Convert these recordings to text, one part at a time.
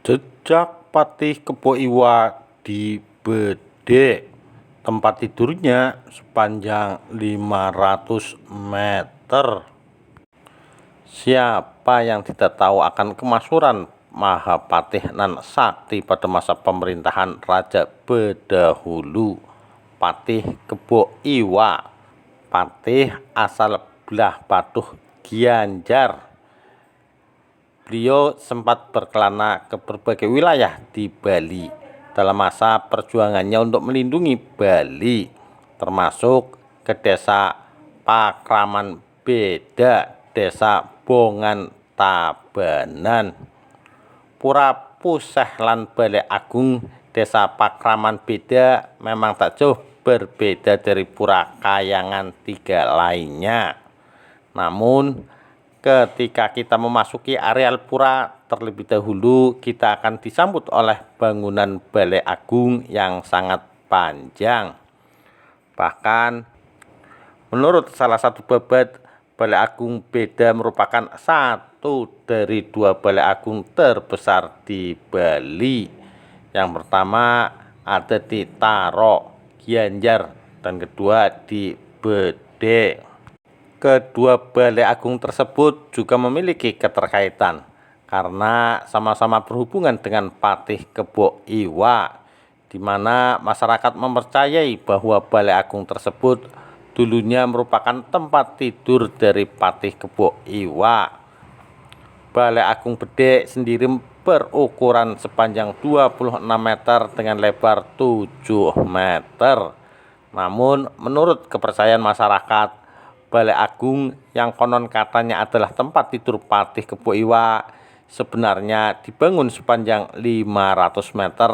Jejak Patih Kebo Iwa di Bedek. Tempat tidurnya sepanjang 500 meter. Siapa yang tidak tahu akan kemasyhuran Mahapatih nan sakti pada masa pemerintahan Raja Bedahulu, Patih Kebo Iwa. Patih asal belah Patuh Gianyar. Beliau sempat berkelana ke berbagai wilayah di Bali dalam masa perjuangannya untuk melindungi Bali, termasuk ke desa Pakraman Beda, desa Bongan Tabanan, Pura Puseh lan Balai Agung. Desa Pakraman Beda memang tak jauh berbeda dari Pura Kayangan 3 lainnya. Namun ketika kita memasuki areal pura, terlebih dahulu kita akan disambut oleh bangunan Balai Agung yang sangat panjang. Bahkan menurut salah satu babat, Balai Agung Beda merupakan satu dari 2 Balai Agung terbesar di Bali. Yang pertama ada di Taro, Gianyar, dan kedua di Bedek. Kedua Balai Agung tersebut juga memiliki keterkaitan karena sama-sama berhubungan dengan Patih Kebo Iwa, di mana masyarakat mempercayai bahwa Balai Agung tersebut dulunya merupakan tempat tidur dari Patih Kebo Iwa. Balai Agung Bedek sendiri berukuran sepanjang 26 meter dengan lebar 7 meter. Namun menurut kepercayaan masyarakat, Balai Agung yang konon katanya adalah tempat tidur Patih Kebo Iwa sebenarnya dibangun sepanjang 500 meter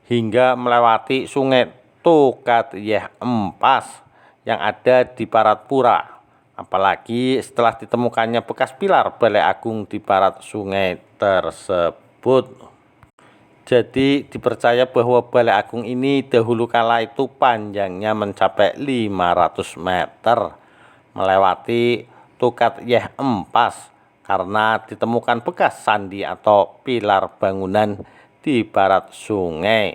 hingga melewati Sungai Tukat Yeh Empas yang ada di barat pura. Apalagi setelah ditemukannya bekas pilar Balai Agung di barat sungai tersebut. Jadi dipercaya bahwa Balai Agung ini dahulu kala itu panjangnya mencapai 500 meter. Melewati Tukat Yeh Empas karena ditemukan bekas sandi atau pilar bangunan di barat sungai.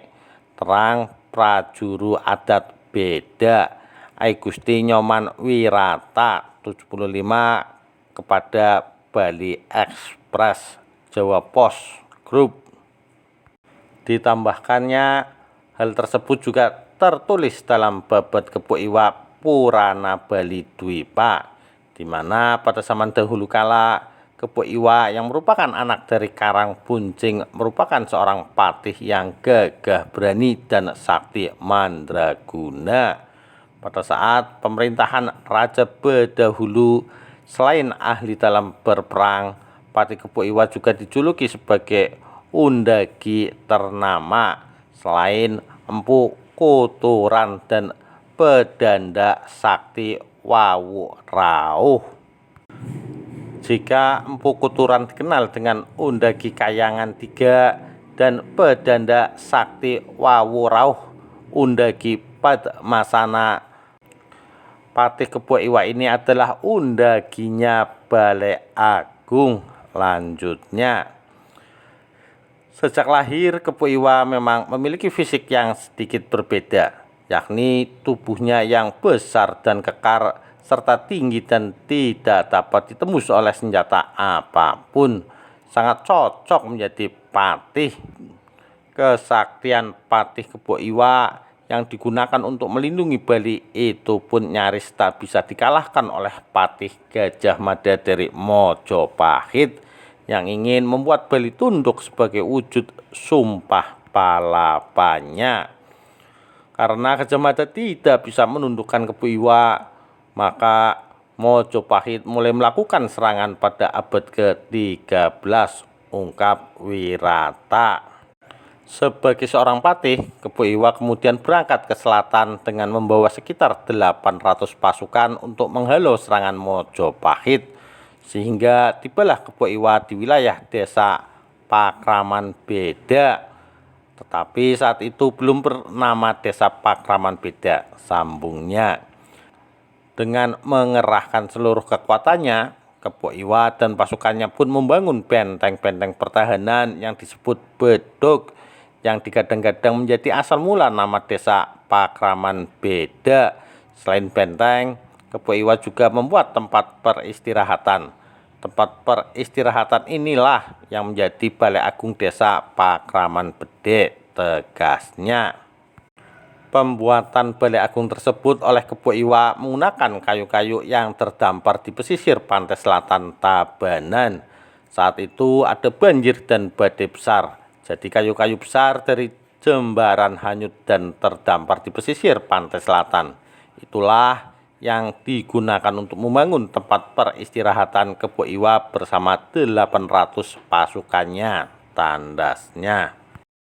Terang prajuru adat Beda, Ai Gusti Nyoman Wirata 75 kepada Bali Express Jawa Pos Group. Ditambahkannya, hal tersebut juga tertulis dalam babat Kebo Iwa Purana Bali Dwipa, di mana pada zaman dahulu kala Kebo Iwa yang merupakan anak dari Karang Buncing merupakan seorang patih yang gagah berani dan sakti mandraguna. Pada saat pemerintahan Raja Bedahulu, selain ahli dalam berperang, Patih Kebo Iwa juga dijuluki sebagai undagi ternama selain Empu Kuturan dan pedanda sakti Wawu Rauh. Jika Empu Kuturan dikenal dengan undagi Kayangan 3 dan pedanda sakti Wawu Rauh undagi Padmasana, Patih Kebo Iwa ini adalah undaginya Balai Agung. Lanjutnya, sejak lahir Kebo Iwa memang memiliki fisik yang sedikit berbeda, yakni tubuhnya yang besar dan kekar serta tinggi dan tidak dapat ditembus oleh senjata apapun. Sangat cocok menjadi patih. Kesaktian Patih Kebo Iwa yang digunakan untuk melindungi Bali itu pun nyaris tak bisa dikalahkan oleh Patih Gajah Mada dari Mojopahit yang ingin membuat Bali tunduk sebagai wujud sumpah palapanya. Karena Gajah Mada tidak bisa menundukkan Kebo Iwa, maka Mojopahit mulai melakukan serangan pada abad ke-13, ungkap Wirata. Sebagai seorang patih, Kebo Iwa kemudian berangkat ke selatan dengan membawa sekitar 800 pasukan untuk menghalau serangan Mojopahit, sehingga tibalah Kebo Iwa di wilayah desa Pakraman Beda. Tetapi saat itu belum bernama desa Pakraman Beda, sambungnya. Dengan mengerahkan seluruh kekuatannya, Kebo Iwa dan pasukannya pun membangun benteng-benteng pertahanan yang disebut bedug, yang digadang-gadang menjadi asal mula nama desa Pakraman Beda. Selain benteng, Kebo Iwa juga membuat tempat peristirahatan. Tempat peristirahatan inilah yang menjadi Balai Agung Desa Pakraman Bede, tegasnya. Pembuatan Balai Agung tersebut oleh Kebo Iwa menggunakan kayu-kayu yang terdampar di pesisir pantai selatan Tabanan. Saat itu ada banjir dan badai besar. Jadi kayu-kayu besar dari Jembaran hanyut dan terdampar di pesisir pantai selatan. Itulah yang digunakan untuk membangun tempat peristirahatan Kebo Iwa bersama 800 pasukannya, tandasnya.